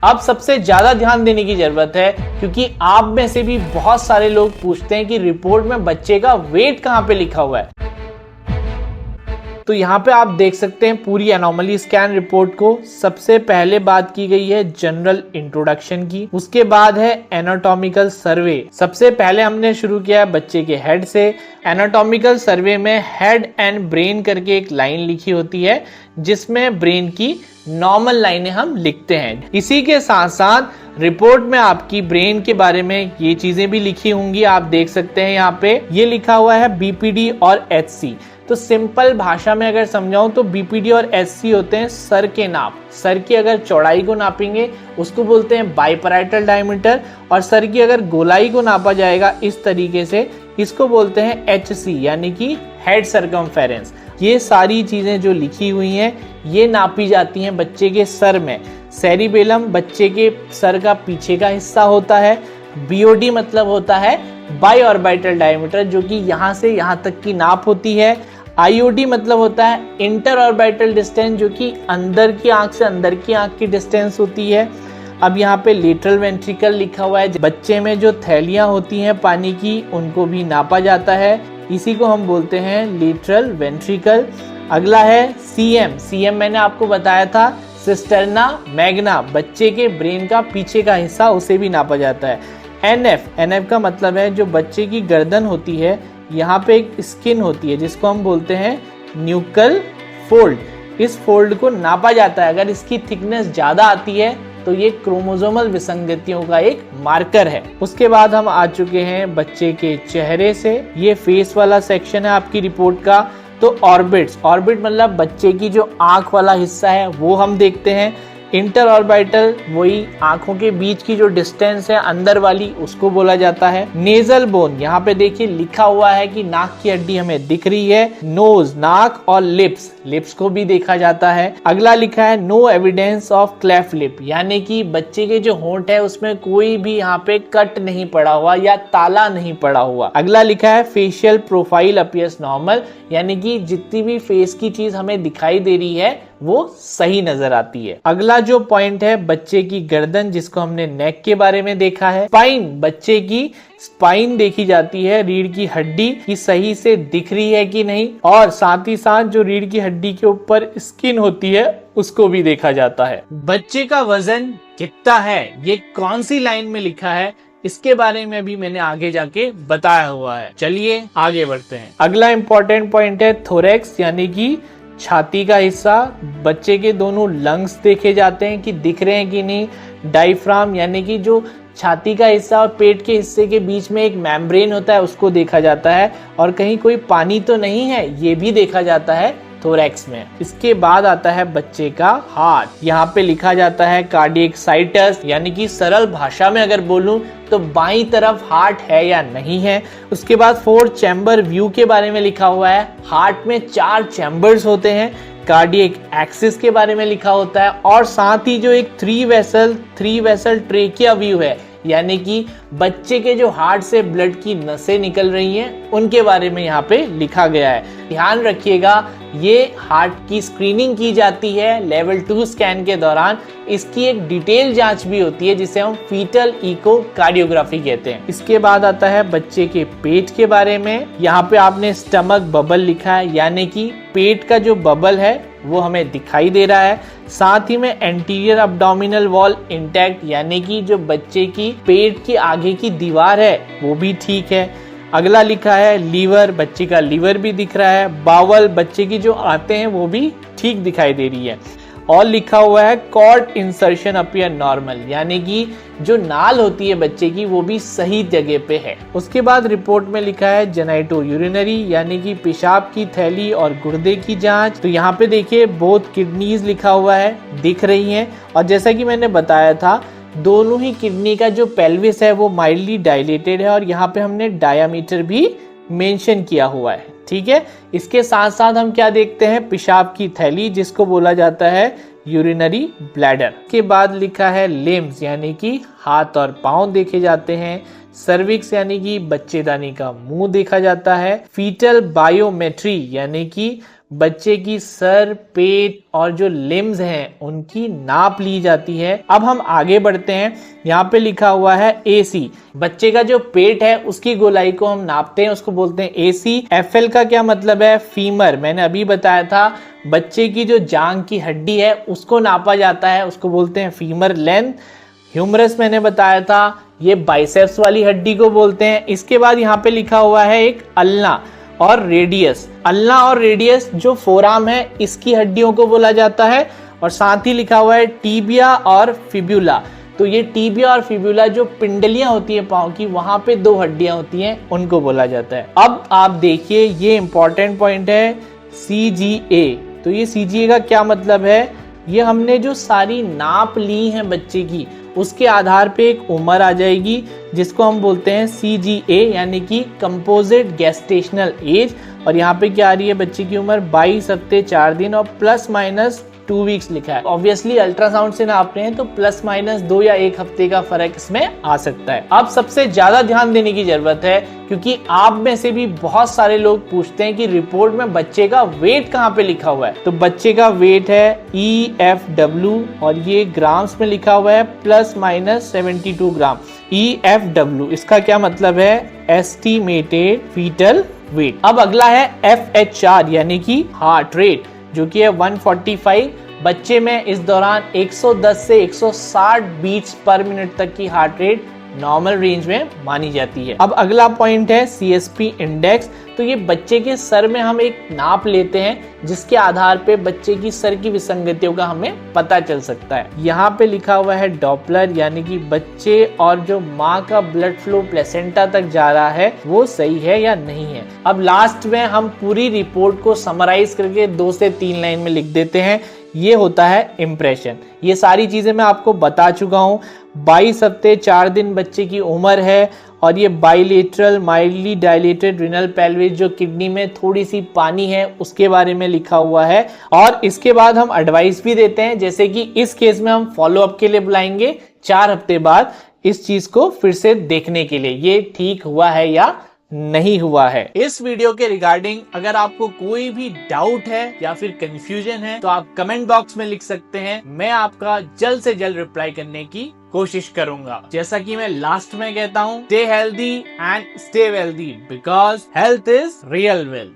अब सबसे ज्यादा ध्यान देने की जरूरत है, क्योंकि आप में से भी बहुत सारे लोग पूछते हैं कि रिपोर्ट में बच्चे का वेट कहां पे लिखा हुआ है। तो यहाँ पे आप देख सकते हैं पूरी एनोमली स्कैन रिपोर्ट को। सबसे पहले बात की गई है जनरल इंट्रोडक्शन की, उसके बाद है एनाटॉमिकल सर्वे। सबसे पहले हमने शुरू किया है बच्चे के हेड से। एनाटॉमिकल सर्वे में हेड एंड ब्रेन करके एक लाइन लिखी होती है, जिसमें ब्रेन की नॉर्मल लाइनें हम लिखते हैं। इसी के साथ साथ रिपोर्ट में आपकी ब्रेन के बारे में ये चीजें भी लिखी होंगी। आप देख सकते हैं यहाँ पे ये लिखा हुआ है बीपीडी और एचसी। तो सिंपल भाषा में अगर समझाऊं तो बीपीडी और एचसी होते हैं सर के नाप। सर की अगर चौड़ाई को नापेंगे उसको बोलते हैं बाइपैराइटल डायमीटर, और सर की अगर गोलाई को नापा जाएगा इस तरीके से, इसको बोलते हैं एचसी यानी कि हेड सर्कमफेरेंस। ये सारी चीजें जो लिखी हुई हैं ये नापी जाती हैं बच्चे के सर में। सेरिबेलम बच्चे के सर का पीछे का हिस्सा होता है। बीओडी मतलब होता है बाई ऑर्बिटल डायमीटर, जो कि यहाँ से यहाँ तक की नाप होती है। आईओडी मतलब होता है इंटर ऑर्बिटल डिस्टेंस, जो कि अंदर की आंख से अंदर की आंख की डिस्टेंस होती है। अब यहाँ पे लेटरल वेंट्रिकल लिखा हुआ है, बच्चे में जो थैलियां होती हैं पानी की उनको भी नापा जाता है, इसी को हम बोलते हैं लेटरल वेंट्रिकल। अगला है सीएम। सीएम मैंने आपको बताया था सिस्टर्ना मैग्ना, बच्चे के ब्रेन का पीछे का हिस्सा, उसे भी नापा जाता है। एनएफ, एनएफ का मतलब है जो बच्चे की गर्दन होती है, यहाँ पे एक स्किन होती है जिसको हम बोलते हैं न्यूकल फोल्ड। इस फोल्ड को नापा जाता है। अगर इसकी थिकनेस ज्यादा आती है तो ये क्रोमोसोमल विसंगतियों का एक मार्कर है। उसके बाद हम आ चुके हैं बच्चे के चेहरे से। ये फेस वाला सेक्शन है आपकी रिपोर्ट का। तो ऑर्बिट्स, ऑर्बिट मतलब बच्चे की जो आंख वाला हिस्सा है वो हम देखते हैं। इंटर ऑर्बिटल वही आंखों के बीच की जो डिस्टेंस है अंदर वाली, उसको बोला जाता है। नेजल बोन, यहाँ पे देखिए लिखा हुआ है कि नाक की हड्डी हमें दिख रही है। नोज, नाक, और लिप्स, लिप्स को भी देखा जाता है। अगला लिखा है no evidence of cleft lip, यानी कि बच्चे के जो होंठ है उसमें कोई भी यहाँ पे कट नहीं पड़ा हुआ या ताला नहीं पड़ा हुआ। अगला लिखा है फेशियल प्रोफाइल अपीयर्स नॉर्मल, यानी कि जितनी भी फेस की चीज हमें दिखाई दे रही है वो सही नजर आती है। अगला जो पॉइंट है बच्चे की गर्दन, जिसको हमने नेक के बारे में देखा है। स्पाइन, बच्चे की स्पाइन देखी जाती है, रीढ़ की हड्डी की सही से दिख रही है कि नहीं, और साथ ही साथ जो रीढ़ की हड्डी के ऊपर स्किन होती है उसको भी देखा जाता है। बच्चे का वजन कितना है ये कौन सी लाइन में लिखा है, इसके बारे में भी मैंने आगे जाके बताया हुआ है। चलिए आगे बढ़ते हैं। अगला इंपॉर्टेंट पॉइंट है थोरैक्स, यानी कि छाती का हिस्सा। बच्चे के दोनों लंग्स देखे जाते हैं कि दिख रहे हैं कि नहीं। डायफ्राम, यानी कि जो छाती का हिस्सा और पेट के हिस्से के बीच में एक मेम्ब्रेन होता है उसको देखा जाता है, और कहीं कोई पानी तो नहीं है ये भी देखा जाता है थोरैक्स में। इसके बाद आता है बच्चे का हार्ट। यहाँ पे लिखा जाता है कार्डियक साइटस, यानी कि सरल भाषा में अगर बोलूं तो बाईं तरफ हार्ट है या नहीं है। उसके बाद 4 चैम्बर व्यू के बारे में लिखा हुआ है। हार्ट में 4 चैम्बर्स होते हैं। कार्डियक एक्सिस के बारे में लिखा होता है, और साथ ही जो एक 3 वेसल ट्रेकिया व्यू है, यानी कि बच्चे के जो हार्ट से ब्लड की नसें निकल रही हैं उनके बारे में यहाँ पे लिखा गया है। ध्यान रखिएगा ये हार्ट की स्क्रीनिंग की जाती है लेवल 2 स्कैन के दौरान। इसकी एक डिटेल जांच भी होती है जिसे हम फीटल इकोकार्डियोग्राफी कहते हैं। इसके बाद आता है बच्चे के पेट के बारे में। यहाँ पे आपने स्टमक बबल लिखा है, यानी कि पेट का जो बबल है वो हमें दिखाई दे रहा है। साथ ही में एंटीरियर अब्डोमिनल वॉल इंटैक्ट, यानी कि जो बच्चे की पेट की आगे की दीवार है वो भी ठीक है। अगला लिखा है लीवर, बच्चे का लीवर भी दिख रहा है। बावल, बच्चे की जो आते हैं वो भी ठीक दिखाई दे रही है। और लिखा हुआ है कॉर्ड इंसर्शन अपीयर नॉर्मल, यानी कि जो नाल होती है बच्चे की वो भी सही जगह पे है। उसके बाद रिपोर्ट में लिखा है जेनाइटो यूरिनरी, यानी कि पेशाब की थैली और गुर्दे की जांच। तो यहाँ पे देखिए बोथ किडनीज लिखा हुआ है, दिख रही हैं। और जैसा कि मैंने बताया था दोनों ही किडनी का जो पेल्विस है वो माइल्डली डायलेटेड है, और यहाँ पे हमने डायामीटर भी मेंशन किया हुआ है। ठीक है, इसके साथ साथ हम क्या देखते हैं, पेशाब की थैली जिसको बोला जाता है यूरिनरी ब्लैडर। के बाद लिखा है लिम्स, यानी कि हाथ और पांव देखे जाते हैं। सर्विक्स, यानी कि बच्चेदानी का मुंह देखा जाता है। फीटल बायोमेट्री, यानी कि बच्चे की सर, पेट और जो लिम्स हैं उनकी नाप ली जाती है। अब हम आगे बढ़ते हैं। यहाँ पे लिखा हुआ है AC। बच्चे का जो पेट है उसकी गोलाई को हम नापते हैं, उसको बोलते हैं AC। FL का क्या मतलब है? फीमर। मैंने अभी बताया था बच्चे की जो जांग की हड्डी है उसको नापा जाता है, उसको बोलते हैं फीमर लेंथ। ह्यूमरस मैंने बताया था, ये बाइसेप्स वाली हड्डी को बोलते हैं। इसके बाद यहाँ पे लिखा हुआ है एक अल्ना और रेडियस। अल्ना और रेडियस जो फोराम है इसकी हड्डियों को बोला जाता है। और साथ ही लिखा हुआ है टीबिया और फिब्यूला। तो ये टीबिया और फिब्यूला जो पिंडलियां होती है पांव की, वहां पे दो हड्डियां होती हैं, उनको बोला जाता है। अब आप देखिए ये इंपॉर्टेंट पॉइंट है CGA। तो ये CGA का क्या मतलब है? ये हमने जो सारी नाप ली है बच्चे की उसके आधार पे एक उम्र आ जाएगी जिसको हम बोलते हैं CGA यानी कि कंपोजिट गेस्टेशनल एज। और यहाँ पे क्या आ रही है? बच्चे की उम्र 22 हफ्ते 4 दिन और प्लस माइनस 2 वीक्स लिखा है। ऑब्वियसली अल्ट्रासाउंड से नाप रहे हैं तो प्लस माइनस 2 या 1 हफ्ते का फर्क इसमें आ सकता है। अब सबसे ज्यादा ध्यान देने की जरूरत है क्योंकि आप में से भी बहुत सारे लोग पूछते हैं कि रिपोर्ट में बच्चे का वेट कहाँ पे लिखा हुआ है। तो बच्चे का वेट है EFW और ये ग्राम्स में लिखा हुआ है प्लस माइनस 72 ग्राम। EFW इसका क्या मतलब है? Estimated foetal weight. अब अगला है FHR यानी कि हार्ट रेट, जो कि है 145। बच्चे में इस दौरान 110 से 160 बीट्स पर मिनट तक की हार्ट रेट नॉर्मल रेंज में मानी जाती है। अब अगला पॉइंट है CSP इंडेक्स। तो ये बच्चे के सर में हम एक नाप लेते हैं जिसके आधार पे बच्चे की सर की विसंगतियों का हमें पता चल सकता है। यहाँ पे लिखा हुआ है डॉपलर यानी कि बच्चे और जो माँ का ब्लड फ्लो प्लेसेंटा तक जा रहा है वो सही है या नहीं है। अब लास्ट में हम पूरी रिपोर्ट को समराइज करके 2 से 3 लाइन में लिख देते हैं। ये होता है इम्प्रेशन। ये सारी चीजें मैं आपको बता चुका हूँ। 22 हफ्ते 4 दिन बच्चे की उम्र है और ये bilateral mildly dilated renal pelvis, जो किडनी में थोड़ी सी पानी है उसके बारे में लिखा हुआ है। और इसके बाद हम एडवाइस भी देते हैं, जैसे कि इस केस में हम फॉलोअप के लिए बुलाएंगे 4 हफ्ते बाद इस चीज को फिर से देखने के लिए, ये ठीक हुआ है या नहीं हुआ है। इस वीडियो के रिगार्डिंग अगर आपको कोई भी डाउट है या फिर कंफ्यूजन है तो आप कमेंट बॉक्स में लिख सकते हैं। मैं आपका जल्द से जल्द रिप्लाई करने की कोशिश करूंगा। जैसा कि मैं लास्ट में कहता हूँ, stay healthy and stay wealthy because health is real wealth.